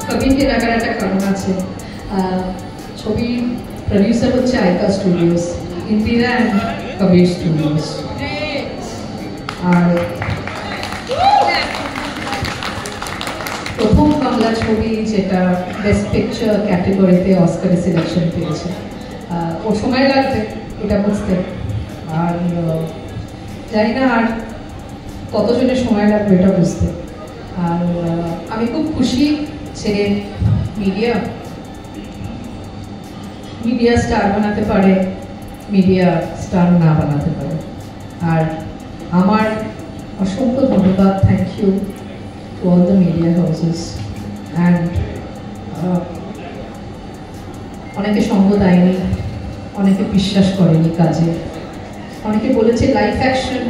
কবিরকে ডাকার একটা কারণ আছে। ছবির প্রডিউসার হচ্ছে Aika studios, Indira and Kabir studios. আর প্রথম বাংলা ছবি যেটা বেস্ট পিকচার ক্যাটেগরিতে অস্কারে সিলেকশন পেয়েছে, ওর সময় লাগবে এটা বুঝতে। আর জানি না আর কতজনের সময় লাগবে এটা বুঝতে। আর আমি খুব খুশি যে মিডিয়া স্টার বানাতে পারে, মিডিয়া স্টার না বানাতে পারে। আর আমার অসংখ্য ধন্যবাদ, thank you to all the media houses. And অনেকে সঙ্গ দেয়নি, অনেকে বিশ্বাস করেনি কাজে, অনেকে বলেছে live action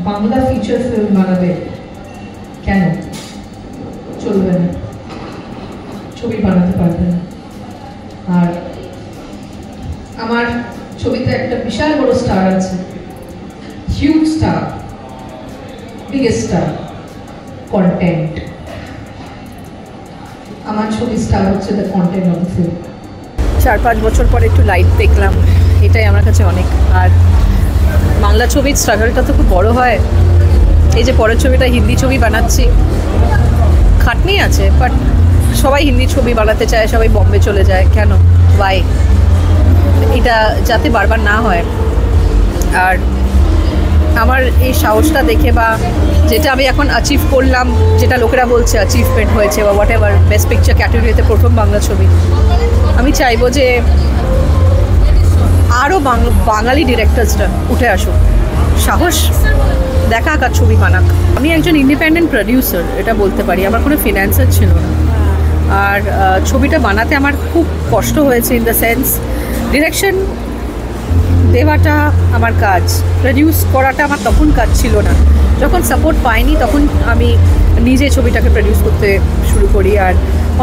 Bangla feature film বানাবে, কেন চলবে না, ছবি বানাতে পারবে না। আর আমার ছবিতে একটা বিশাল বড় স্টার আছে, huge star, biggest star, content. আমার ছবির স্টার হচ্ছে the content of the film. 4-5 বছর পরে একটু লাইট দেখলাম, এটাই আমার কাছে অনেক। আর বাংলা ছবির স্ট্রাগলটা তো খুব বড় হয়। এই যে পরের ছবিটা হিন্দি ছবি বানাচ্ছি, খাটনি আছে, বাট সবাই হিন্দি ছবি বানাতে চায়, সবাই বম্বে চলে যায়, কেন, ওয়াই? এটা যাতে বারবার না হয়। আর আমার এই সাহসটা দেখে, বা যেটা আমি এখন অ্যাচিভ করলাম, যেটা লোকেরা বলছে অ্যাচিভমেন্ট হয়েছে বা হোয়াট এভার, বেস্ট পিকচার ক্যাটেগরিতে প্রথম বাংলা ছবি, আমি চাইবো যে আরও বাঙালি ডিরেক্টরসরা উঠে আসুক, সাহস দেখাক আর ছবি বানাক। আমি একজন ইন্ডিপেন্ডেন্ট প্রডিউসার, এটা বলতে পারি। আমার কোনো ফিন্যান্সার ছিল না। আর ছবিটা বানাতে আমার খুব কষ্ট হয়েছে, ইন দ্য সেন্স ডিরেকশন দেওয়াটা আমার কাজ, প্রডিউস করাটা আমার তখন কাজ ছিল না। যখন সাপোর্ট পাইনি তখন আমি নিজে ছবিটাকে প্রডিউস করতে শুরু করি। আর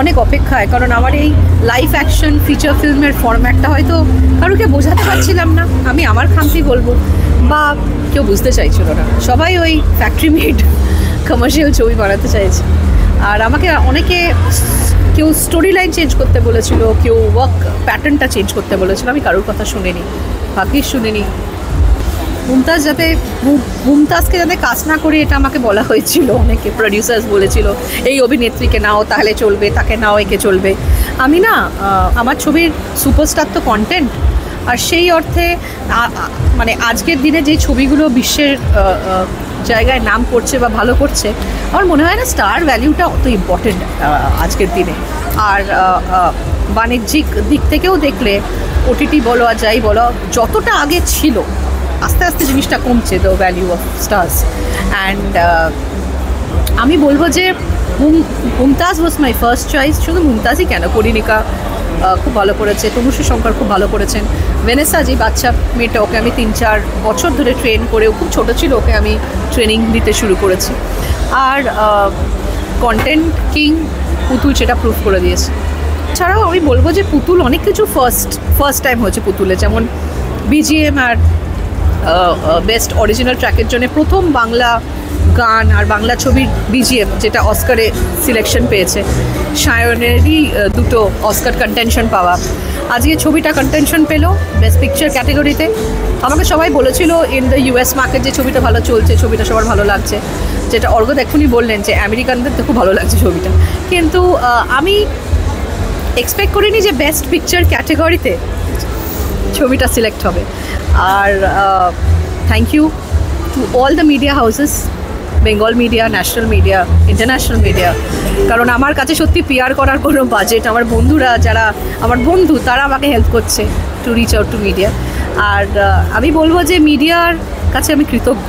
অনেক অপেক্ষায়, কারণ আমার এই লাইভ অ্যাকশন ফিচার ফিল্মের ফরম্যাটটা হয়তো কারোকে বোঝাতে পারছিলাম না। আমি আমার খামতি বলবো, বা কেউ বুঝতে চাইছিল না। সবাই ওই ফ্যাক্টরি মেড কমার্শিয়াল ছবি বানাতে চাইছে। আর আমাকে অনেকে, কেউ স্টোরি লাইন চেঞ্জ করতে বলেছিল, কেউ ওয়ার্ক প্যাটার্নটা চেঞ্জ করতে বলেছিল। আমি কারোর কথা শুনিনি, ভাগ্যিস শুনিনি। মুমতাজকে যাতে কাজ না করি এটা আমাকে বলা হয়েছিল, অনেকে প্রডিউসার্স বলেছিল এই অভিনেত্রীকে নাও তাহলে চলবে, তাকে নাও একে চলবে। আমি না, আমার ছবির সুপারস্টার তো কন্টেন্ট। আর সেই অর্থে মানে আজকের দিনে যে ছবিগুলো বিশ্বের জায়গায় নাম করছে বা ভালো করছে, আমার মনে হয় না স্টার ভ্যালিউটা অত ইম্পর্টেন্ট আজকের দিনে। আর বাণিজ্যিক দিক থেকেও দেখলে ওটিটি বলো আর যাই বলো, যতটা আগে ছিল আস্তে আস্তে জিনিসটা কমছে, the value of stars. And আমি বলবো যে মুমতাজ ওয়াজ মাই ফার্স্ট চয়েস। শুধু মুমতাজই কেন, করিনিকা খুব ভালো করেছে, তনুশ্রী শঙ্কর খুব ভালো করেছেন, ভেনেসা যে বাচ্চা মেয়েটা, ওকে আমি 3-4 বছর ধরে ট্রেন করে, খুব ছোটো ছিল, ওকে আমি ট্রেনিং দিতে শুরু করেছি। আর কন্টেন্ট কিং পুতুল সেটা প্রুভ করে দিয়েছে। ছাড়াও আমি বলবো যে পুতুল অনেক কিছু ফার্স্ট টাইম হয়েছে পুতুলে, যেমন বিজিএম আর বেস্ট অরিজিনাল ট্র্যাকের জন্য প্রথম বাংলা গান আর বাংলা ছবির বিজিএম যেটা অস্কারে সিলেকশন পেয়েছে। সায়নেরই 2টো অস্কার কন্টেনশন পাওয়া। আজকে ছবিটা কন্টেনশন পেলো বেস্ট পিকচার ক্যাটেগরিতে। আমাকে সবাই বলেছিল ইন দ্য ইউএস মার্কেট যে ছবিটা ভালো চলছে, ছবিটা সবার ভালো লাগছে, যেটা অর্ঘ্য এখনই বললেন যে আমেরিকানদের তো খুব ভালো লাগছে ছবিটা। কিন্তু আমি এক্সপেক্ট করিনি যে বেস্ট পিকচার ক্যাটেগরিতে ছবিটা সিলেক্ট হবে। আর thank you to all the media houses, Bengal media, national media, international media, কারণ আমার কাছে সত্যি পিআর করার কোনো বাজেট, আমার বন্ধুরা যারা আমার বন্ধু তারা আমাকে হেল্প করছে to reach out to media. আর আমি বলবো যে মিডিয়ার কাছে আমি কৃতজ্ঞ।